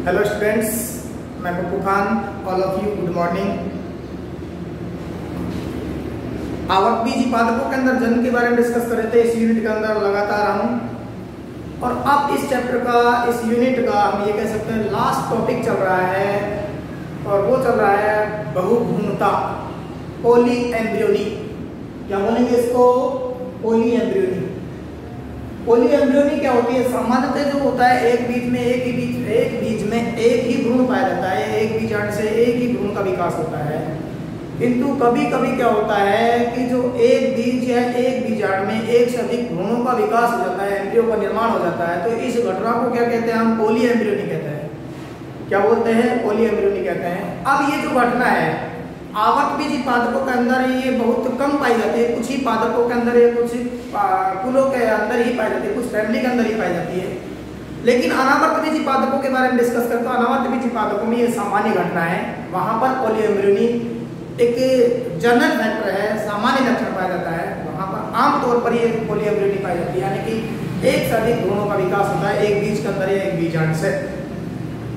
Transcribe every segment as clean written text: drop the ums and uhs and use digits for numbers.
Hello students, मैं Pappu Khan. All of you good morning. आवक बीजी पादपों के अंदर जन्म के बारे में डिस्कस कर रहे थे। इस यूनिट के अंदर लगातार हम और अब इस चैप्टर का, इस यूनिट का हम ये कह सकते हैं लास्ट टॉपिक चल रहा है, और वो चल रहा है बहुभ्रूणता, पॉली एम्ब्रियोनी। क्या बोलेंगे इसको? Poly embryony. पॉली एम्ब्रियोनी क्या होती है? सामान्यतः जो होता है एक बीज में एक ही भ्रूण पाया जाता है, एक बीजांड से एक ही भ्रूण का विकास होता है। किंतु कभी कभी क्या होता है कि जो एक बीज या एक बीजांड में एक से अधिक भ्रूणों का विकास हो जाता है, एम्ब्रियो का निर्माण हो जाता है, तो इस घटना को क्या कहते हैं? हम पॉली एम्ब्रियोनी कहते हैं। क्या बोलते हैं? पॉली एम्ब्रियोनी कहते हैं। अब ये जो घटना है आवक बीजी पादपों के अंदर ये बहुत कम पाई जाती है, कुछ ही पादपों के अंदर, ये कुछ कुलों के अंदर ही पाई जाती है, कुछ फैमिली के अंदर ही पाई जाती है। लेकिन अनावर्त बीजी पादपों के बारे में डिस्कस करते हैं। अनावर्त बीजी पादपों में ये सामान्य घटना है, वहां पर पॉली एम्ब्रियोनी एक जनरल फैक्टर है, सामान्य लक्षण पाया जाता है। वहां पर आमतौर पर ये पॉली एम्ब्रियोनी पाई जाती है, यानी कि एक से अधिक भ्रूणों का विकास होता है एक बीज के अंदर या एक बीजांड से।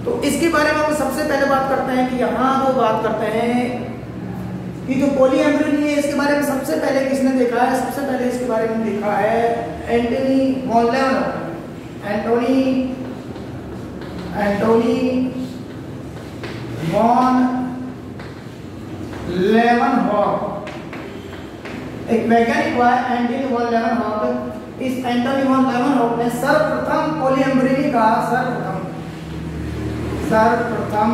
तो इसके बारे में हम सबसे पहले बात करते हैं कि यहाँ जो बात करते हैं कि जो पॉली एम्ब्रियोनी है, इसके बारे में सबसे पहले किसने देखा है? सबसे पहले इसके बारे में देखा है एंटोनी वॉन लेवनहॉफ। एंटोनी वॉन लेवनहॉफ एक वैज्ञानिक हुआ है, एंटोनी वॉन लेवनहॉफ। इस एंटोनी वॉन लेवनहॉफ ने सर्वप्रथम पॉली एम्ब्रियोनी का सर्वप्रथम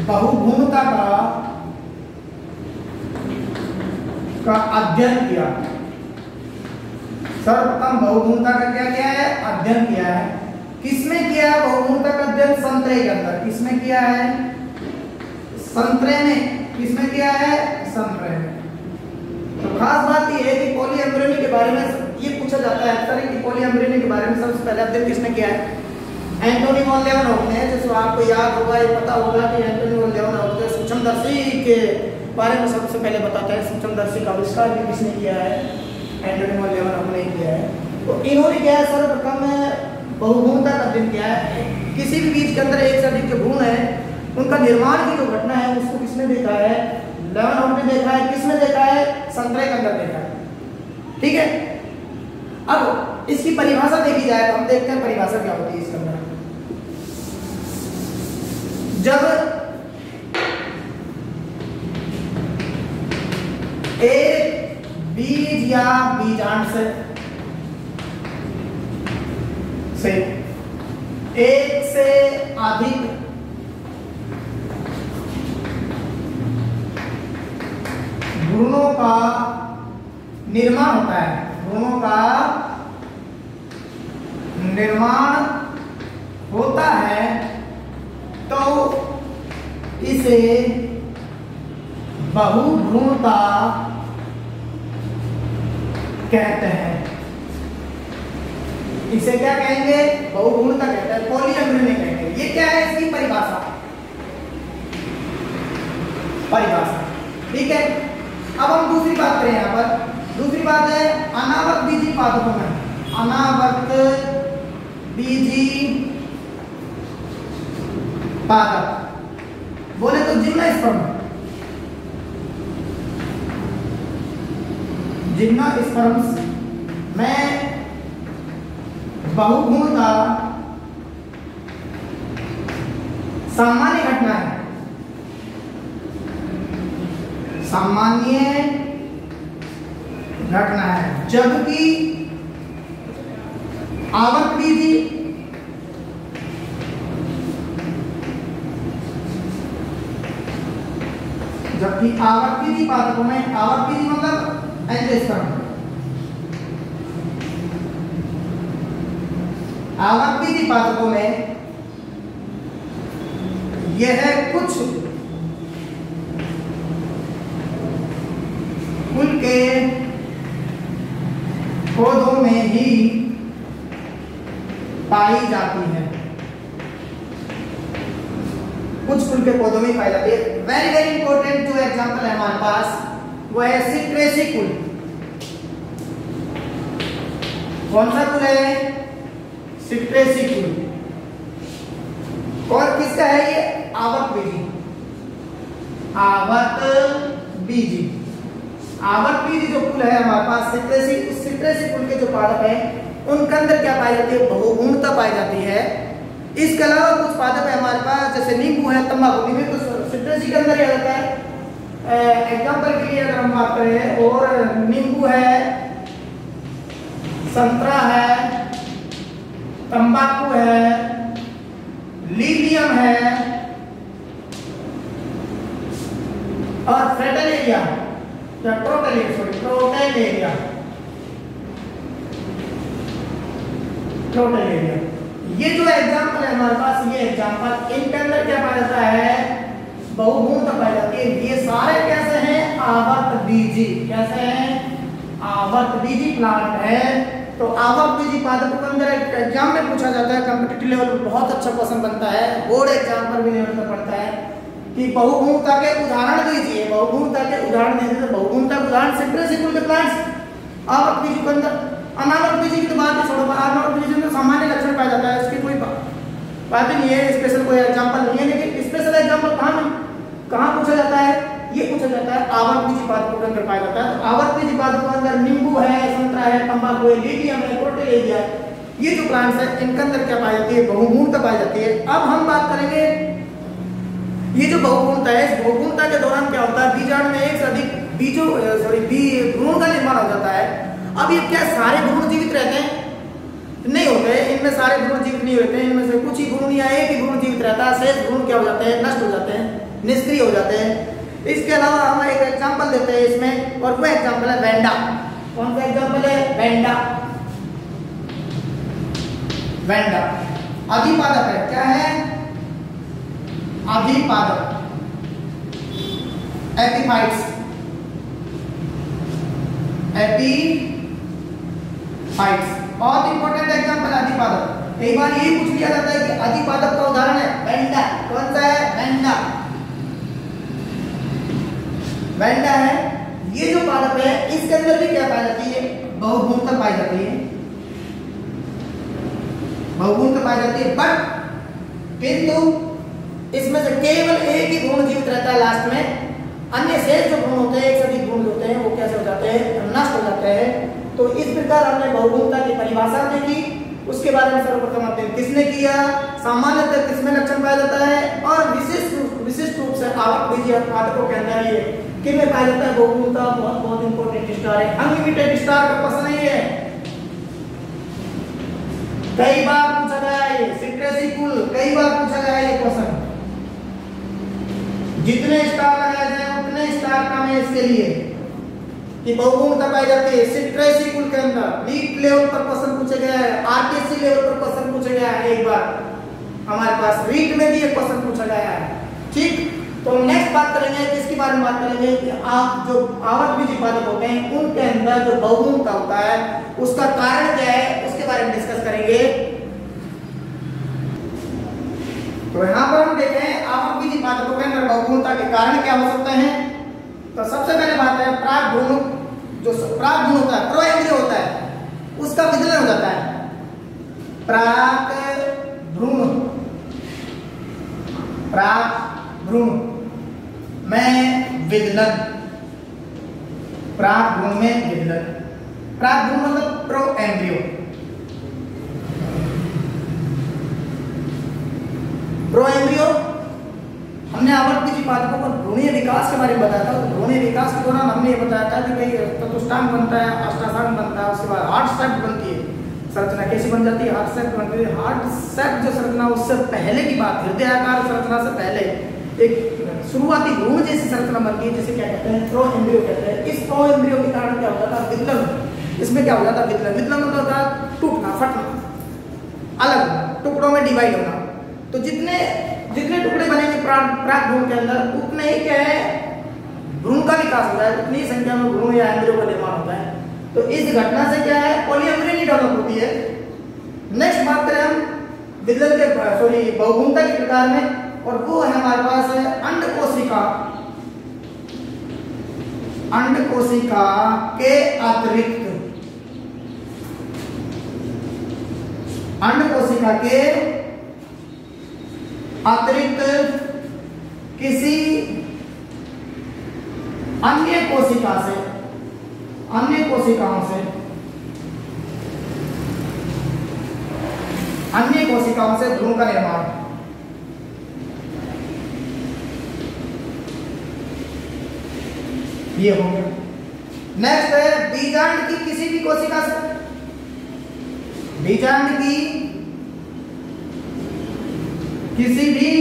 बहुभ्रूणता का अध्ययन किया। सर्वप्रथम बहुभ्रूणता का क्या किया है? अध्ययन किया है। किसमें किया है बहुभ्रूणता का अध्ययन? संतरे के अंदर। किसमें किया है? संतरे में। किसमें किया है? संतरे में। तो खास बात यह है कि पॉली एम्ब्रियोनी के बारे में ये पूछा जाता है अक्सर कि पॉली एम्ब्रियोनी के बारे में सबसे पहले अध्ययन किसने किया है? एंटोनी वॉन लेवनहॉफ ने। जैसे आपको याद होगा, ये पता होगा कि एंटोनी वॉन लेवनहॉफ ने सूक्ष्मदर्शी के बारे में सबसे पहले बताता है। सूक्ष्मदर्शी का आविष्कार भी किसने किया है? एंटोनी वॉन लेवनहॉफ ने किया है। तो इन्होंने क्या है? सर्वप्रथम बहुभ्रूणता का अध्ययन किया है। किसी भी बीज के अंदर एक से अधिक जो भ्रूण है, उनका निर्माण की जो घटना है उसको किसने देखा है? लेवनहॉफ ने देखा है। किसने देखा है? संतरे के अंदर देखा है। ठीक है। अब इसकी परिभाषा देखी जाए तो हम देखते हैं परिभाषा क्या होती है इसके अंदर। जब एक बीज या बीजांड से एक से अधिक भ्रूणों का निर्माण होता है, भ्रूणों का निर्माण होता है, तो इसे बहुभ्रूणता कहते हैं। इसे क्या कहेंगे? बहुभ्रूणता कहते हैं, पॉली एम्ब्रियोनी कहेंगे। ये क्या है? इसकी परिभाषा। ठीक है। अब हम दूसरी बात करें। यहाँ पर दूसरी बात है अनावर्त बीजी पादपों में। अनावर्त बीजी पादप बोले तो जिम्नोस्पर्म। जिम्नोस्पर्म्स में बहुभ्रूणता सामान्य घटना है। सामान्य घटना है। जबकि आवक बीजी पादपों में, आवक बीजी मतलब एंजियोस्पर्म, आवक बीजी पादपों में यह कुछ कुल के पौधों में ही पाई जाती है। कुछ कुल के पौधों में पाई जाती है। वेरी वेरी इंपॉर्टेंट जो एग्जांपल है हमारे पास वो है सिट्रेसी कुल। कौन सा कुल है? सिट्रेसी कुल। और किसका है ये? आवत बीजी। आवत बीजी, आवत बीजी जो कुल है हमारे पास सिट्रेसी, उस सिट्रेसी कुल के जो पादप है उनके अंदर क्या पाई जाती है? बहुगुणता पाई जाती है। इसके अलावा कुछ पादप है हमारे पास, जैसे नींबू है, तंबाकू भी तो सिट्रेसी के अंदर ही आता है। एग्जाम्पल के लिए अगर हम बात करें, और नींबू है, संतरा है, तंबाकू है, लीलियम है और फ्रेटलेरिया या प्रोटेलेरिया, ये जो एग्जाम्पल है हमारे पास, ये एग्जाम्पल इनके अंदर क्या पाया जाता है? बहुगुणता पाई जाती है। ये सारे कैसे हैं? आवत बीजी। कैसे हैं? आवत बीजी प्लांट है। तो आवत बीजी पादपों के अंदर एक एग्जाम में पूछा जाता है, कॉम्पिटिटिव लेवल पर बहुत अच्छा क्वेश्चन बनता है, बोर्ड एग्जाम पर भी लेवल पर पड़ता है कि बहुगुणता के उदाहरण दीजिए। बहुगुणता के उदाहरण दीजिए, तो बहुगुणता के उदाहरण सिट्रस कुल के प्लांट्स आवत बीजी के अंदर। अनावत बीजी की तो बात ही छोड़ो, अनावत बीजी में सामान्य लक्षण पाया जाता है, इसकी कोई बात ही नहीं है, स्पेशल कोई एग्जांपल नहीं है। लेकिन स्पेशल एग्जांपल कहाँ पूछा जाता है? ये पूछा जाता है आवत बीजी पादपों के अंदर पाया जाता है। तो आवत बीजी पादपों के अंदर नींबू है, संतरा है, तंबाकू है, लीलियम है, प्रोटेलेरिया, ये जो प्लांट्स है इनके अंदर क्या पाई जाती है? बहुगुणता पाई जाती है। अब हम बात करेंगे ये जो बहुगुणता है, इस बहुगुणता के दौरान क्या होता है? बीजाणु में एक से अधिक भ्रूण का निर्माण हो जाता है। अब ये क्या सारे भ्रूण जीवित रहते हैं? नहीं होते, इनमें सारे भ्रूण जीवित नहीं होते हैं, इनमें से कुछ ही भ्रूण या एक ही भ्रूण जीवित रहता है, शेष भ्रूण क्या हो जाते हैं? नष्ट हो जाते हैं, निष्क्रिय हो जाते हैं। इसके अलावा हम एक एग्जांपल देते हैं इसमें, और वो एग्जांपल है वेंडा। कौन सा एग्जांपल है? वेंडा। वेंडा अधिपादक है। क्या है? अधिपादक, एपिफाइट्स, एपिफाइट्स बहुत इंपॉर्टेंट एग्जांपल अधिपादक। कई बार यही पूछ लिया जाता है कि अधिपादक का उदाहरण है वेंडा। कौन सा है? वेंडा। वेंडा है, ये जो पादप है इसके अंदर भी क्या पाई जाती है? बहुगुणता पाई जाती है, बहुगुणता पाई जाती है। बट किंतु इसमें से केवल एक ही भ्रूण जीवित रहता है लास्ट में, अन्य शेष जो भ्रूण होते हैं, एक से अधिक भ्रूण होते हैं, वो कैसे हो जाते हैं? नष्ट हो जाते हैं। तो इस प्रकार हमने बहुगुणता की परिभाषा देखी, उसके बारे में सर्वप्रथम अध्ययन किसने किया, सामान्यतः किसमें लक्षण पाया जाता है, और विशिष्ट रूप से आवत बीजी पादपों के अंदर ये किसमें पाया जाता है? बहुगुणता बहुत इंपॉर्टेंट स्टार है, अनलिमिटेड स्टार का प्रश्न नहीं है, कई बार पूछा गया है। सिट्रेसी कुल कई बार पूछा गया है ये क्वेश्चन। जितने स्टार लगाए जाए उतने स्टार कम है इसके लिए कि बहुगुणता पाई जाती है। सिट्रेसी कुल के अंदर नीट लेवल पर क्वेश्चन पूछा गया है, आरटीसी लेवल पर क्वेश्चन पूछा गया है, एक बार हमारे पास रीट में भी एक क्वेश्चन पूछा गया है। ठीक, तो नेक्स्ट बात करेंगे किसके बारे में बात करेंगे कि आप जो आवत बीजी पादप होते हैं उनके अंदर जो बहुगुणता होता है उसका कारण क्या है, उसके बारे में डिस्कस करेंगे। तो यहाँ पर हम देखें आवत बीजी पादपों के अंदर बहुगुणता के कारण क्या हो सकते हैं। तो सबसे पहले बात है प्राक भ्रूण, जो प्राक भ्रूण होता है, प्रोएम्ब्रियो होता है, उसका विदलन हो जाता है। प्राक भ्रूण, प्राक भ्रूण में विदलन, प्राक भ्रूण में विदलन। प्राक भ्रूण मतलब प्रोएम्ब्रियो। प्रोएम्ब्रियो हमने आवत बीजी पादपों पर भ्रूणीय विकास के बारे में बताया था। तो भ्रूणीय विकास के दौरान हमने ये बताया था कि भाई चतुष्टांग बनता है, अष्टांग बनता है, उसके बाद हार्ट शेप बनती है। संरचना कैसी बन जाती है? हार्ट शेप बनती है। हार्ट शेप जो संरचना उससे पहले की बात, हृदयाकार संरचना से पहले एक शुरुआती भ्रूण जैसी संरचना बनती है, जिसे क्या कहते हैं? प्रोएम्ब्रियो कहते हैं। इस प्रोएम्ब्रियो के कारण क्या होता था? विदलन। इसमें क्या हो जाता है? विदलन। विदलन मतलब होता है टूटना, फटना, अलग टुकड़ों में डिवाइड होना। तो जितने टुकड़े बनेंगे प्राक भ्रूण के अंदर उतने ही क्या है? भ्रूण का विकास होता है, उतनी संख्या में भ्रूण या एम्ब्रियो का निर्माण होता है। तो इस घटना से क्या है? पॉलीएम्ब्रियो डेवलप होती है। नेक्स्ट बात करें हम विदलन के बहुगुणता के प्रकार में, और वो है हमारे पास अंडकोशिका। अंडकोशिका के अतिरिक्त, अंडकोशिका के अतिरिक्त किसी अन्य कोशिकाओं से भ्रूण का निर्माण। ये हो गया। नेक्स्ट है बीजांड की किसी भी कोशिका से, बीजांड की किसी भी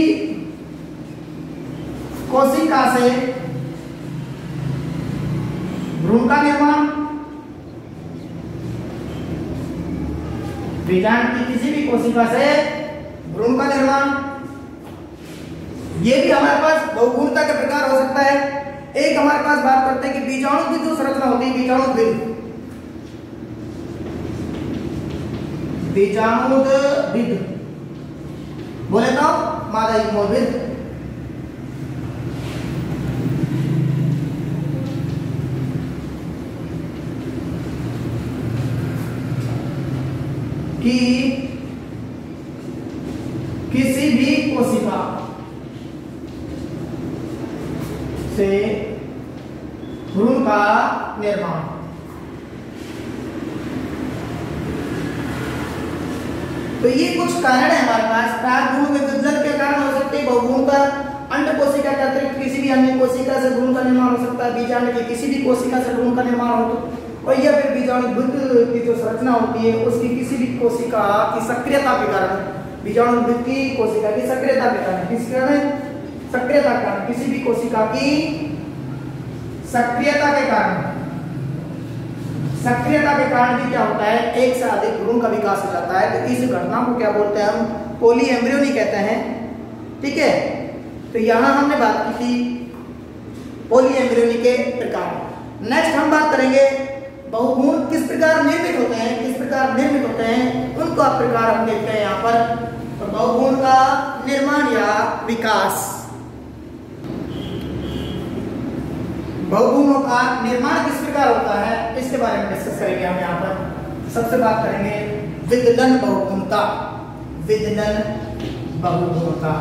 कोशिका से भ्रूण का निर्माण। बीजांड की किसी भी कोशिका से भ्रूण का निर्माण। ये भी हमारे पास बहुभ्रूणता के प्रकार हो सकता है। एक हमारे पास बात करते हैं कि बीजाणु की जो संरचना होती है, बीजाणुविद बोले तो मादा युग्मविद। कि किसी भी कोशिका से भ्रूण का निर्माण। तो ये कुछ कारण है हमारे पास। प्राक भ्रूण में विदलन के कारण हो सकते हैं बहुभ्रूणता। अंड कोशिका के अतिरिक्त किसी भी अन्य कोशिका से भ्रूण का निर्माण हो सकता है। बीजांड की किसी भी कोशिका से भ्रूण का निर्माण हो, और यह फिर बीजाणुविद की जो संरचना होती है उसकी किसी भी कोशिका की सक्रियता के कारण, बीजाणुविद की कोशिका की सक्रियता के कारण, किस कारण? सक्रियता के कारण, किसी भी कोशिका की सक्रियता के कारण, सक्रियता के कारण भी क्या होता है, एक से अधिक भ्रूण का विकास हो जाता है। तो इस घटना को क्या बोलते हैं हम? पॉलीएम्ब्रियोनी कहते हैं। ठीक है, तो यहां हमने बात की थी पॉलीएम्ब्रियोनी के प्रकार। नेक्स्ट हम बात करेंगे बहुभ्रूण किस प्रकार निर्मित होते हैं, उनका प्रकार हम देखते हैं यहाँ पर। तो बहुभ्रूण का निर्माण या विकास, बहुभ्रूणों का निर्माण किस प्रकार होता है, इसके बारे में डिस्कस करेंगे हम यहाँ पर। सबसे बात करेंगे विदलन बहुभ्रूणता। विदलन बहुभ्रूणता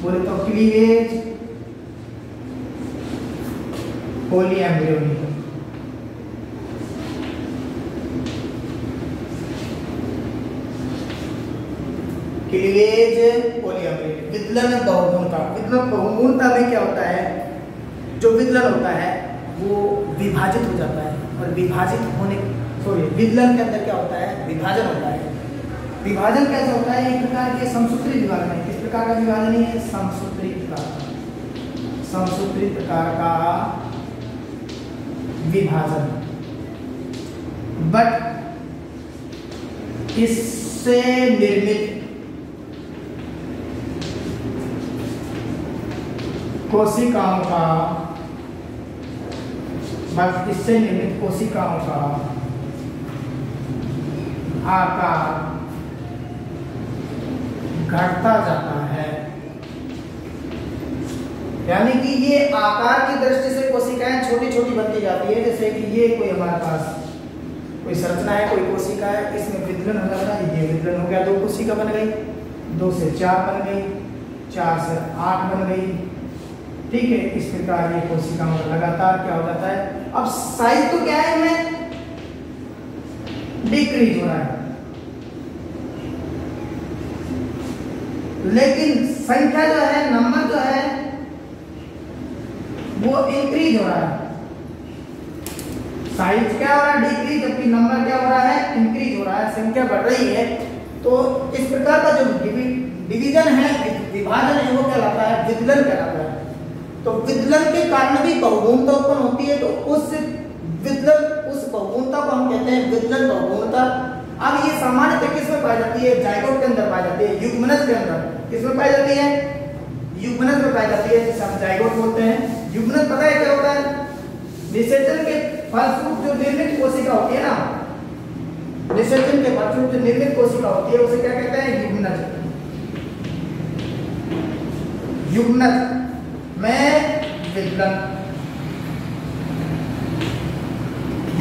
बोले तो क्लीवेज, पॉलीएम्ब्रियोनी। Cleavage, polyembryony. विदलन बहुभ्रूणता में क्या होता है? जो विदलन होता है वो विभाजित हो जाता है, और विदलन के अंदर क्या होता है? विभाजन होता है। विभाजन कैसे होता है? एक प्रकार के समसूत्री विभाजन है। किस प्रकार का विभाजन है? समसूत्री प्रकार का विभाजन। बट इससे निर्मित कोशिकाओं का आकार घटता जाता है। यानी कि ये आकार की दृष्टि से कोशिकाएं छोटी छोटी बनती जाती है। जैसे कि ये कोई हमारे पास कोई संरचना है, कोई कोशिका है, इसमें विदलन हो जाता है। ये विदलन हो गया, 2 कोशिका बन गई, 2 से 4 बन गई, 4 से 8 बन गई। ठीक है, इस प्रकार ये कोशिकाओं का लगातार क्या हो जाता है? अब साइज तो क्या है, इनमें डिक्रीज हो रहा है, लेकिन संख्या जो है, नंबर जो है वो इंक्रीज हो रहा है। साइज क्या हो रहा है? डिक्रीज, जबकि नंबर क्या हो रहा है? इंक्रीज हो रहा है, संख्या बढ़ रही है। तो इस प्रकार का जो डिवीजन है, विभाजन है, वो कहलाता है विदलन कहलाता है। तो विदलन के कारण भी बहुभ्रूणता उत्पन्न होती है। तो उस बहुभ्रूणता को हम कहते हैं विदलन बहुभ्रूणता। अब ये सामान्यतः किसमें पाई जाती है? जायगोट के अंदर पाई जाती है, युग्मनज के अंदर। किसमें पाई जाती है? युग्मनज में पाई जाती है, जिसे हम जायगोट बोलते हैं। युग्मनज पता है क्या होता है? निषेचन के फलस्वरूप जो निर्मित कोशिका होती है ना, निषेचन के फलस्वरूप जो निर्मित कोशिका होती है उसे क्या कहते हैं? युग्मनज। युग्मनज में विदलन।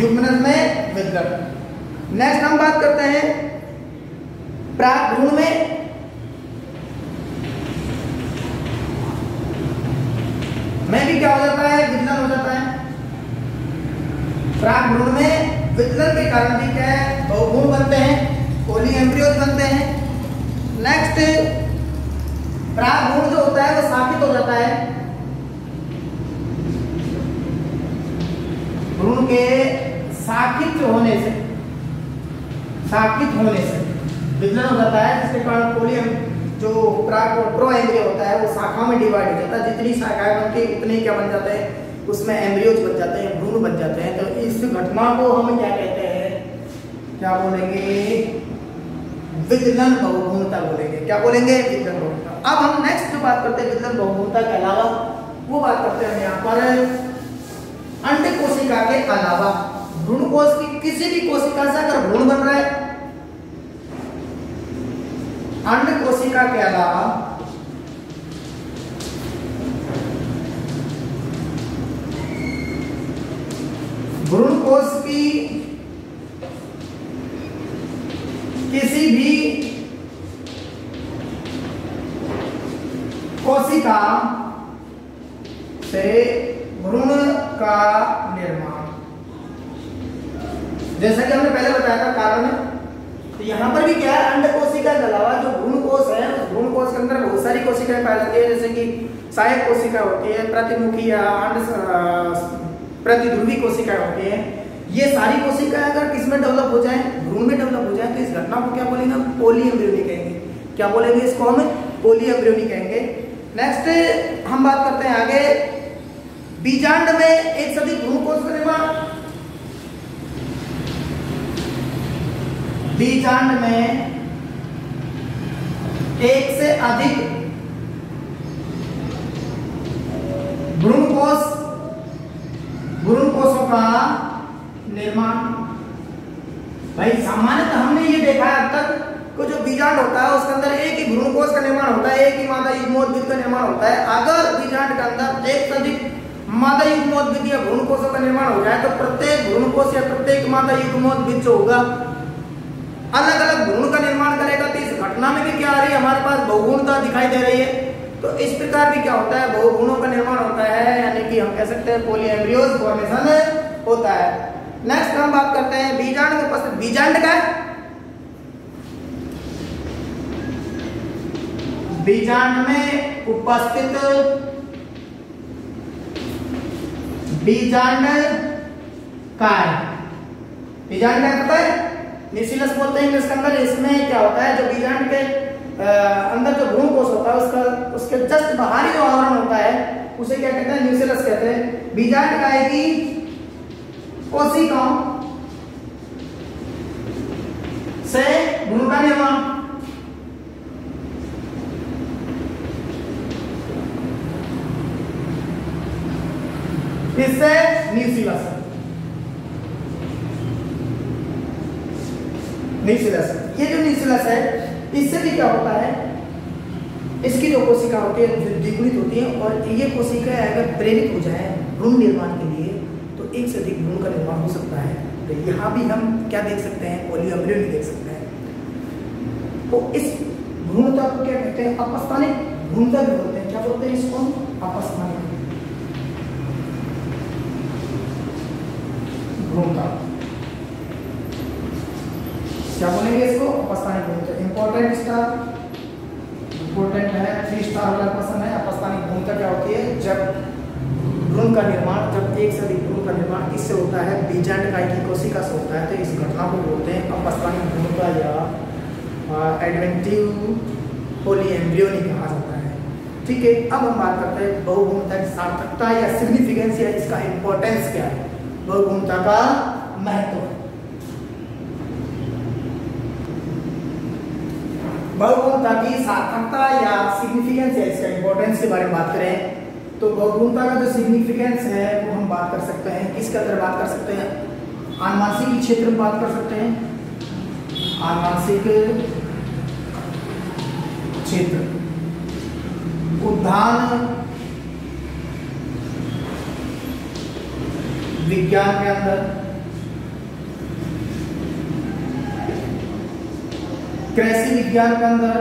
युग्मनज में वितरण। नेक्स्ट हम बात करते हैं प्राक भ्रूण में भी क्या हो जाता है, वितरण हो जाता है। प्राक भ्रूण में वितरण के कारण भी क्या है, बहुभ्रूण बनते हैं, पोली एम्ब्रियोज बनते हैं। नेक्स्ट प्राक भ्रूण जो होता है वो शाखित हो जाता है, भ्रूण के शाखित होने से वितरण हो जाता है, जिसके कारण पोली जो प्रो एम्ब्रियो होता है वो शाखा में डिवाइड हो जाता है। जितनी शाखाएं बनती है उतने क्या बन जाते हैं, उसमें एम्ब्रियोज बन जाते हैं, भ्रूण बन जाते हैं। तो इस घटना को हम क्या कहते हैं, क्या बोलेंगे, वितरण बहुभ्रूणता बोलेंगे। क्या बोलेंगे, वितरण बहुभ्रूणता। अब हम नेक्स्ट जो बात करते हैं वितरण बहुभ्रूणता के अलावा, वो बात करते हैं यहाँ पर अंड कोशिका के अलावा भ्रूण कोश की किसी भी कोशिका से अगर भ्रूण बन रहा है, अंड कोशिका के अलावा भ्रूण कोश की किसी भी कोशिका से भ्रूण का निर्माण, जैसा कि हमने पहले बताया था कारण में, तो यहाँ पर भी क्या है, अंड कोशिका के अलावा जो भ्रूण कोश है, उस भ्रूण कोश के अंदर बहुत सारी कोशिकाएं पाई जाती है, जैसे कि सहायक कोशिका होती है, प्रतिमुखी या प्रतिध्रुवी कोशिकाएं होती है। ये सारी कोशिकाएं अगर किसमें डेवलप हो जाए, भ्रूण में डेवलप हो जाए, तो इस घटना को क्या बोलेंगे, पोली एम्ब्रियोनी कहेंगे। क्या बोलेंगे इसको, हम पोली एम्ब्रियोनी कहेंगे। नेक्स्ट हम बात करते हैं आगे, बीजांड में एक से अधिक भ्रूण कोश का निर्माण। बीजांड में एक से अधिक भ्रूण कोशों का निर्माण। भाई सामान्यतः हमने ये देखा है अब तक कि जो बीजांड होता है उसके अंदर एक ही भ्रूण कोश का निर्माण होता है, एक ही मादा युग्मोद्भिद का निर्माण होता है। अगर बीजांड के अंदर एक से अधिक मादा युग्मोद्भिद या भ्रूण कोशों का निर्माण हो जाए, तो प्रत्येक भ्रूण कोश या प्रत्येक मादा युग्मोद्भिद जो होगा अलग अलग भ्रूण का निर्माण करेगा। तो इस घटना में भी क्या आ रही है, हमारे पास बहुभ्रूणता दिखाई दे रही है। तो इस प्रकार भी क्या होता है, बहुभ्रूणों का निर्माण होता है, यानी कि हम कह सकते हैं पोली एम्ब्रियोज फॉर्मेशन होता है। नेक्स्ट हम बात करते हैं बीजांड में उपस्थित, बीजांड का बीजांड में उपस्थित बीजांड काय, बीजांड काय होता है, न्यूक्लियस बोलते हैं इंग्लिश के अंदर। इसमें क्या होता है, जो बीजांड के अंदर जो भ्रूण कोश होता है उसके जस्ट बाहरी जो आवरण होता है उसे क्या कहते हैं, न्यूक्लियस कहते हैं। बीजांड काय की कोशिकाओं से भ्रूण का निर्माण, इससे न्यूक्लियस ये जो न्यूक्लियस है, इससे भी क्या होता है, इसकी जो कोशिका होती है द्विगुणित होती है, और ये कोशिका अगर प्रेरित हो जाए भ्रूण निर्माण के लिए तो एक से अधिक भ्रूण का निर्माण हो सकता है। तो यहाँ भी हम क्या देख सकते हैं, पोली एम्ब्रियोनी देख सकते हैं। तो इस भ्रूणता को क्या कहते हैं, अपस्थानिक भ्रूणता भी बोलते हैं। क्या बोलते हैं इसको, अपस्थानिक भ्रूणता। क्या बोलेंगे इसको, अपस्थानिक भ्रूणता। इंपॉर्टेंट स्टार, इंपॉर्टेंट है, 3 स्टार वाला क्वेश्चन है। अपस्थानिक भ्रूणता क्या होती है, जब भ्रूण का निर्माण, जब एक से अधिक भ्रूण का निर्माण किससे होता है, बीजांड काय की कोशिका से होता है। तो इस घटना को बोलते हैं अपस्थानिक भ्रूणता या एडवेंटिव पोली एम्ब्रियोनी कहा जाता है। ठीक है, अब हम बात करते हैं बहुभ्रूणता की सार्थकता या सिग्निफिकेंस, या इसका इंपॉर्टेंस क्या है, बहुभ्रूणता का महत्व। बहुभ्रूणता की सार्थकता या सिग्निफिकेंस या इसका इंपॉर्टेंस के बारे में बात करें तो बहुभ्रूणता का जो सिग्निफिकेंस है वो हम बात कर सकते हैं, किसके अंदर बात कर सकते हैं, आनुवंशिक क्षेत्र में बात कर सकते हैं। आनुवंशिक क्षेत्र, उद्यान विज्ञान के अंदर कृषि विज्ञान के अंदर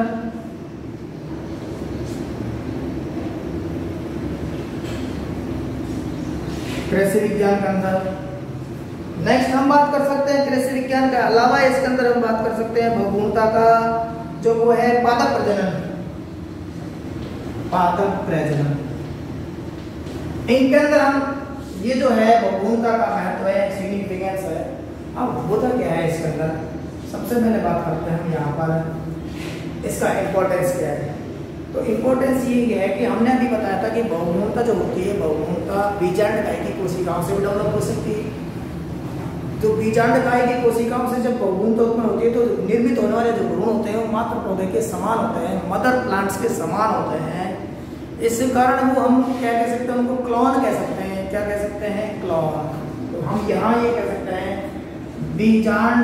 नेक्स्ट हम बात कर सकते हैं कृषि विज्ञान के अलावा इसके अंदर हम बात कर सकते हैं बहुगुणता का, जो वो है पादप प्रजनन। इनके अंदर हम ये जो है बहुगुणता का महत्व है, सिग्निफिकेंस है। अब होता क्या है इसके अंदर, सबसे पहले बात करते हैं हम यहाँ पर इसका इम्पोर्टेंस क्या है। तो इम्पोर्टेंस ये है कि हमने अभी बताया था कि बहुगुणता जो होती है, बहुगुणता बीजांडकाय की कोशिकाओं से भी डेवलप हो सकती है। तो बीजांडकाय की कोशिकाओं से जब बहुगुणता उत्पन्न होती है तो निर्मित होने वाले जो भ्रूण होते हैं वो मात्र पौधे के समान होते हैं, मदर प्लांट्स के समान होते हैं। इस कारण वो हम क्या कह सकते हैं, उनको क्लोन कह सकते हैं। क्या कह सकते हैं? क्लोन। तो हम यहाँ ये कह सकते हैं बीजांड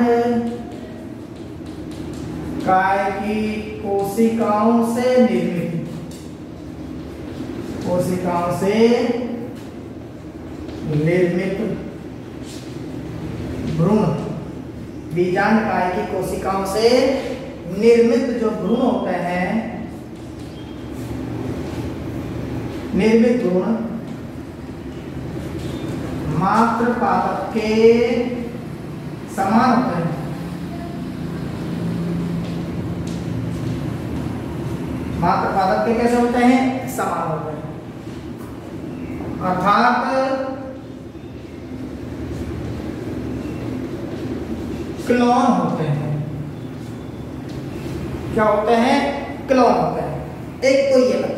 काय की कोशिकाओं से निर्मित भ्रूण, बीजांड काय की कोशिकाओं से निर्मित जो भ्रूण होते हैं, निर्मित भ्रूण मात्र पादप के समान होते हैं। मात्र पादप के कैसे होते हैं? समान होते हैं। अर्थात क्लोन होते हैं। क्या होते हैं? क्लोन होते हैं। एक तो ये मतलब।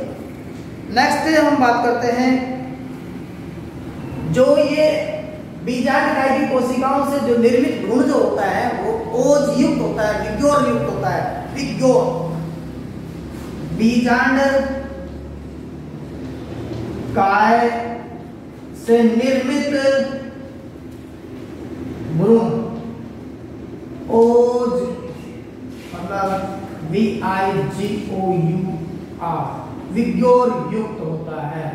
नेक्स्ट हम बात करते हैं जो ये बीजांडकाय की कोशिकाओं से जो निर्मित भ्रूण जो होता है वो ओज युक्त होता है, विग्योर युक्त होता है। विग्योर बीजांड काय से निर्मित भ्रूण ओज मतलब VIGOUR विग्योर युक्त होता है।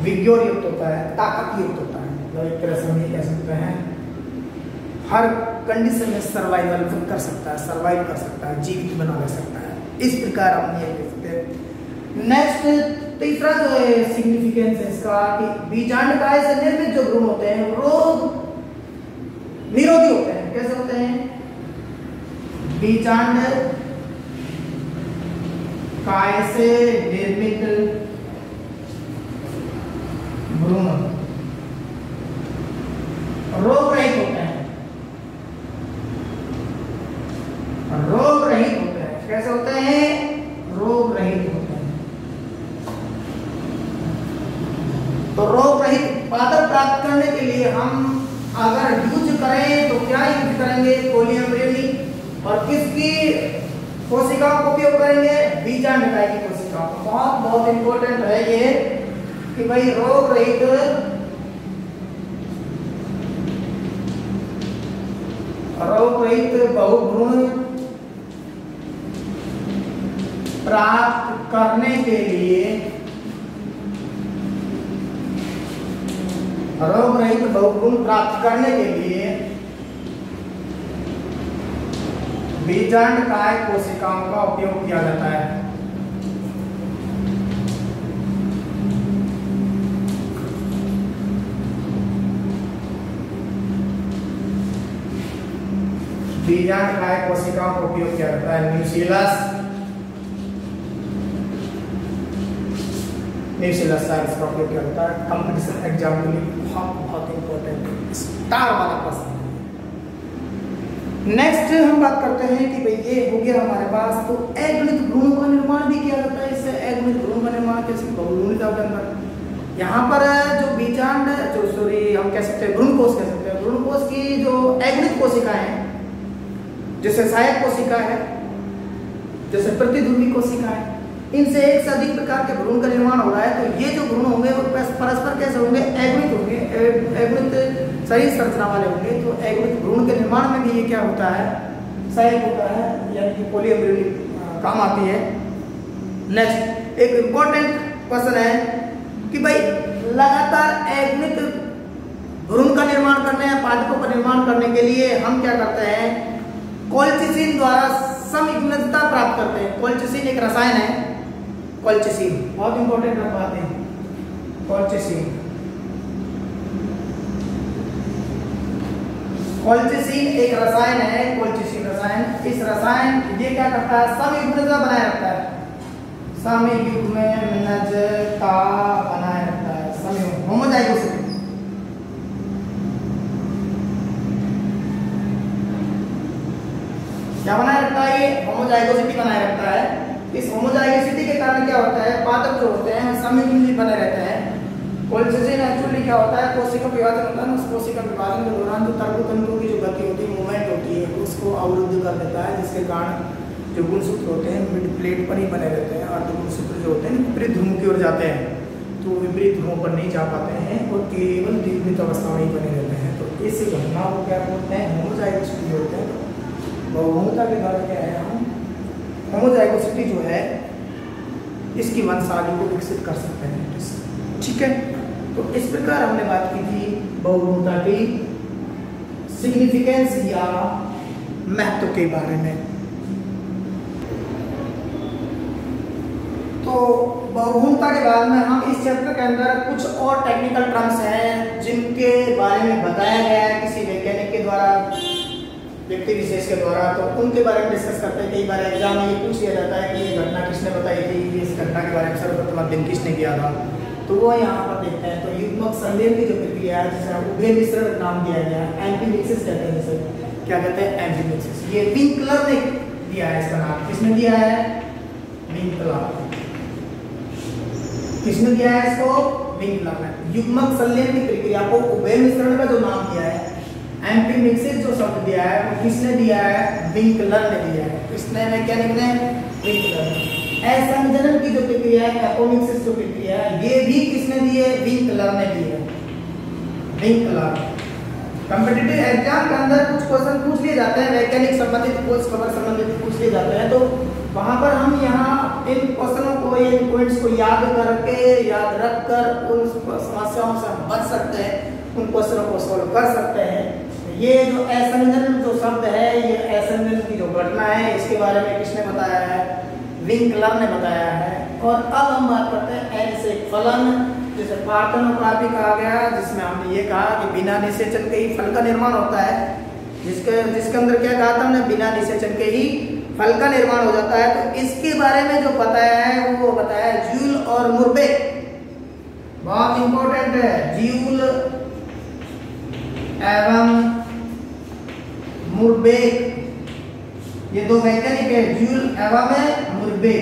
विग्योर युक्त होता है, ताकत युक्त होता है। मतलब एक तरह से हम ये कह सकते हैं हर कंडीशन में सर्वाइवल कर सकता है, सर्वाइव कर सकता है, जीवित बना रह सकता है। इस प्रकार हम ये कह सकते हैं। नेक्स्ट तीसरा जो है सिग्निफिकेंस है इसका कि बीजांडकाय से निर्मित जो भ्रूण होते हैं रोग निरोधी होते हैं। कैसे होते हैं? बीजांड काय से निर्मित भ्रूण रोग रहित होते हैं। रोग रहित होते हैं। कैसे होते हैं? रोग रहित होते हैं। तो रोग रहित पादप प्राप्त करने के लिए हम अगर यूज करें तो क्या यूज करेंगे? पोलियम्ब्रियनी। और किसकी कोशिकाओं का उपयोग करेंगे? बीजांडकाय की कोशिकाओं का। बहुत बहुत इंपॉर्टेंट है ये कि भाई रोग रहित बहुभ्रूण प्राप्त करने के लिए, रोग रहित बहुभ्रूण प्राप्त करने के लिए बीजांडकाय कोशिकाओं का उपयोग किया जाता है। बीजांडकाय कोशिकाओं का उपयोग किया जाता है। न्यूसिलस का उपयोग किया जाता है। कंपटीशन एग्जाम के लिए बहुत इंपॉर्टेंट है, स्टार वाला प्रश्न। नेक्स्ट हम बात करते हैं कि भाई ये हो गया हमारे पास। तो अगुणित भ्रूणों का निर्माण भी किया जाता है। इससे अगुणित भ्रूण का निर्माण कैसे? बहुभ्रूणिता के अंदर यहाँ पर जो बीजांड हम कह सकते हैं भ्रूण कोश कह सकते हैं। भ्रूण कोश की जो अगुणित कोशिकाएं हैं, जैसे सहायक कोशिका है, जैसे प्रतिध्रुवी कोशिका है, इनसे एक से अधिक प्रकार के भ्रूण का निर्माण हो रहा है। तो ये जो भ्रूण होंगे वो परस्पर कैसे होंगे? अगुणित होंगे, अगुणित शरीर संरचना वाले होंगे। तो अगुणित भ्रूण के निर्माण में भी ये क्या होता है? सहायक होता है, यानी कि पोलियम्ब्रियनी काम आती है। नेक्स्ट एक इंपॉर्टेंट क्वेश्चन है कि भाई लगातार अगुणित भ्रूण का निर्माण करने या पादपों का निर्माण करने के लिए हम क्या करते हैं, कोल्चिसिन द्वारा समयुग्मनता प्राप्त करते हैं। कोल्चिसिन एक रसायन है, कोल्चिसिन बहुत इंपॉर्टेंट बात है। कोल्चिसिन एक रसायन है, कोल्चिसिन रसायन। इस रसायन ये क्या करता है, समयुग्मनता बनाए रखता है, समयुग्मनता बनाए रखता है, समयुग्म होमोजाइगोसिटी। क्या बनाए रखता है, ये होमोजाइगोसिटी बनाए रखता है। इस होमोजाइगोसिटी के कारण क्या होता है, पादप जो होते हैं समयुग्मित बने रहते हैं। कोल्चिसिन एक्चुअली क्या होता है, कोशिका विभाजन होता है ना, उस कोशिका विभाजन के दौरान जो तंतुओं की जो गति होती है, मूवमेंट होती है, उसको अवरुद्ध कर देता है, जिसके कारण जो गुणसूत्र होते हैं मिड प्लेट पर ही बने रहते हैं, और गुणसूत्र जो होते हैं विपरीत ध्रुव की ओर जाते हैं, तो विपरीत ध्रुवों पर नहीं जा पाते हैं और केवल द्विध्रुवित अवस्था में ही बने रहते हैं। तो इस घटना को क्या बोलते हैं, होमोजाइगोसिटी होते हैं। बहुभुमता के द्वारा क्या है, हम होमोजाइगोसिटी जो है इसकी वंशावली को विकसित कर सकते हैं। ठीक है, तो इस प्रकार हमने बात की थी बहुभुमता की सिग्निफिकेंस या महत्व के बारे में। तो बहुभुमता के बाद में हम इस चैप्टर के अंदर कुछ और टेक्निकल टर्म्स हैं जिनके बारे में बताया गया है किसी वैज्ञानिक के द्वारा, व्यक्ति विशेष के द्वारा, तो उनके बारे में डिस्कस करते हैं। कई बार एग्जाम में ये पूछ लिया जाता है कि ये घटना किसने बताई थी, इस घटना के बारे में सर्वप्रथम अध्ययन किसने किया था, तो वो यहाँ पर देखते हैं। तो युग्मक संलेन की जो प्रक्रिया है, जिसे उभय मिश्रण नाम दिया गया है, एम्फीमिक्सिस कहते हैं, जिसे क्या कहते हैं, एम्फीमिक्सिस। ये विंकलर ने दिया है इसका नाम। किसने दिया है, विंकलर। किसने दिया है इसको, विंकलर ने। युग्मक संलेन की प्रक्रिया को उभय मिश्रण का जो नाम दिया है, एम्फीमिक्सिस जो शब्द दिया है, वो किसने दिया है, विंकलर ने दिया है। किसने, वैज्ञानिक ने, विंकलर ने। असंजनन की जो प्रक्रिया है, एपोमिक्सिस जो प्रक्रिया है, ये भी किसने दी है, विंकलर ने दी है, विंकलर। कॉम्पिटिटिव एग्जाम के अंदर कुछ क्वेश्चन पूछ लिए जाते हैं, वैज्ञानिक संबंधित, कोर्स खबर संबंधित पूछ लिए जाते हैं, तो वहां पर हम यहाँ इन क्वेश्चनों को, इन पॉइंट्स को याद करके, याद रखकर उन समस्याओं से हम बच सकते हैं, उन क्वेश्चनों को सोल्व कर सकते हैं। ये जो असंजनन जो शब्द है, ये असंजनन की जो घटना है, इसके बारे में किसने बताया है, विंकलर ने बताया है। और अब हम बात करते हैं अनिषेक फलन, जिसे पार्थेनोग्राफी कहा गया, जिसमें हमने ये कहा कि बिना निषेचन के ही फल का निर्माण होता है। जिसके अंदर क्या कहा था हमने, बिना निषेचन के ही फल का निर्माण हो जाता है। तो इसके बारे में जो बताया है वो बताया ज्यूल और मुर्बे, बहुत इंपॉर्टेंट है, ज्यूल एवं मुर्बे, ये दो वैज्ञानिक है, ज्यूल एवं मुर्बे।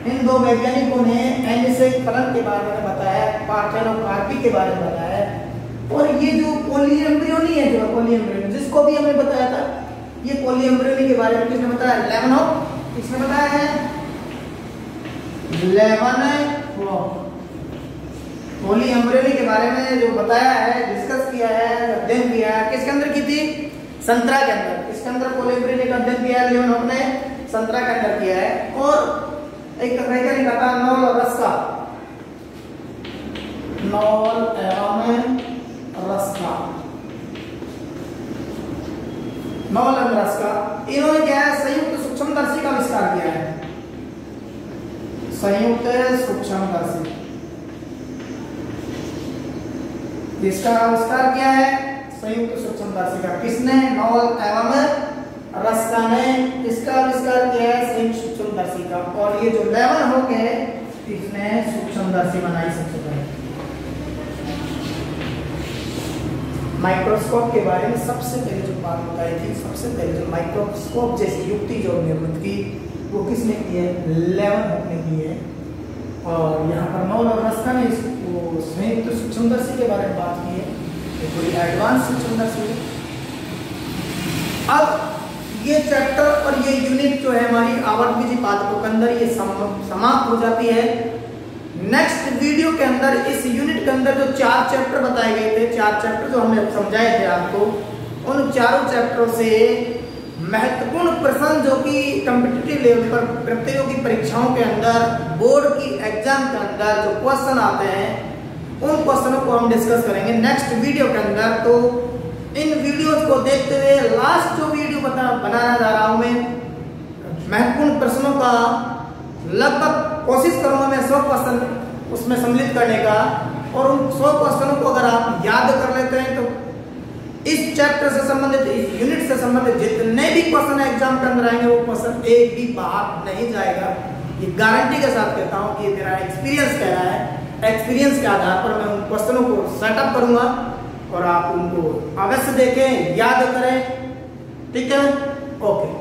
इन दो वैज्ञानिकों ने अनिषेक फलन के बारे में बताया, पार्थेनोग्राफी के बारे में बताया। और ये जो पोलिएम्ब्रियोनी है, जो पोलिएम्ब्रियोनी जिसको भी हमने बताया था, ये पोलिएम्ब्रियोनी के बारे में किसने बताया, लेवनोव। किसने बताया है, लेवनोव। पोलिएम्ब्रियोनी के बारे में जो बताया है, डिस्कस किया है, अध्ययन किया है, किसके अंदर की थी, संतरा के अंदर। किसके अंदर पोलिएम्ब्रियोनी का अध्ययन किया है, लेवनोव ने संतरा के अंदर किया है। और एक वैज्ञानिक आता नॉल और रस्का, नॉल एवं रस्का, नॉल एवं रस्का, इन्होंने क्या है, संयुक्त सूक्ष्मदर्शी का आविष्कार किया है, संयुक्त सूक्ष्मदर्शी। इसका आविष्कार किया है संयुक्त सूक्ष्मदर्शी का, किसने, नॉल एवं रस्का ने इसका आविष्कार किया है, संयुक्त सूक्ष्मदर्शी का। और ये जो लेवन हो गए, इसने सूक्ष्मदर्शी बनाई सबसे पहले। माइक्रोस्कोप के बारे में सबसे पहले जो बात बताई थी, सबसे पहले जो माइक्रोस्कोप जैसी युक्ति जो निर्मित की, वो किसने की है, लेवनहोफ ने की है। और यहाँ पर नॉल और रस्का ने इसको संयुक्त सूक्ष्मदर्शी के बारे में बात की है, ये थोड़ी एडवांस सूक्ष्मदर्शी है। अब ये चैप्टर और ये यूनिट जो है हमारी आवर्तबीजी पादपों के अंदर ये समाप्त हो जाती है। नेक्स्ट वीडियो के अंदर इस यूनिट के अंदर जो 4 चैप्टर बताए गए थे, 4 चैप्टर जो हमने समझाए थे आपको, उन चारों चैप्टरों से महत्वपूर्ण प्रश्न जो कि कॉम्पिटिटिव लेवल पर प्रतियोगी परीक्षाओं के अंदर, बोर्ड की एग्जाम के अंदर जो क्वेश्चन आते हैं, उन क्वेश्चनों को हम डिस्कस करेंगे नेक्स्ट वीडियो के अंदर। तो इन वीडियोस को देखते हुए लास्ट जो वीडियो बनाना जा रहा हूं मैं, महत्वपूर्ण प्रश्नों का लगभग कोशिश करूंगा मैं 100 क्वेश्चन उसमें सम्मिलित करने का, और उन 100 क्वेश्चनों को अगर आप याद कर लेते हैं तो इस चैप्टर से संबंधित, इस यूनिट से संबंधित जितने भी क्वेश्चन एग्जाम के अंदर आएंगे वो क्वेश्चन एक भी बाहर नहीं जाएगा। ये गारंटी के साथ कहता हूं कि ये मेरा एक्सपीरियंस कह रहा है। एक्सपीरियंस के आधार पर मैं उन क्वेश्चनों को सेटअप करूंगा और आप उनको अवश्य देखें, याद करें। ठीक है, ओके।